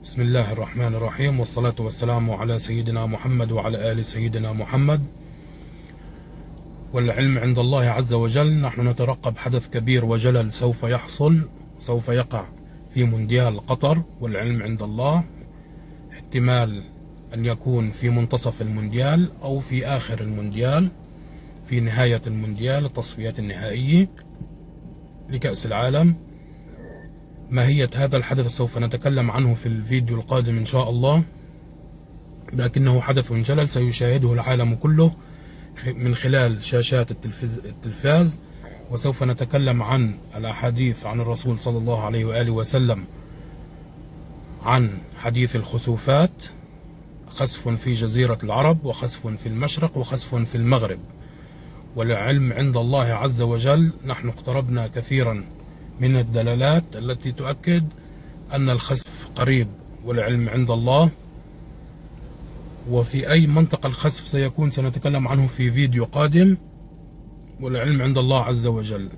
بسم الله الرحمن الرحيم، والصلاة والسلام على سيدنا محمد وعلى آل سيدنا محمد. والعلم عند الله عز وجل. نحن نترقب حدث كبير وجلل سوف يقع في مونديال قطر، والعلم عند الله. احتمال أن يكون في منتصف المونديال أو في آخر المونديال، في نهاية المونديال، التصفيات النهائية لكأس العالم. ماهية هذا الحدث سوف نتكلم عنه في الفيديو القادم إن شاء الله، لكنه حدث جلل سيشاهده العالم كله من خلال شاشات التلفاز. وسوف نتكلم عن الأحاديث عن الرسول صلى الله عليه وآله وسلم عن حديث الخسوفات، خسف في جزيرة العرب، وخسف في المشرق، وخسف في المغرب. والعلم عند الله عز وجل. نحن اقتربنا كثيرا من الدلالات التي تؤكد أن الخسف قريب، والعلم عند الله. وفي أي منطقة الخسف سيكون سنتكلم عنه في فيديو قادم، والعلم عند الله عز وجل.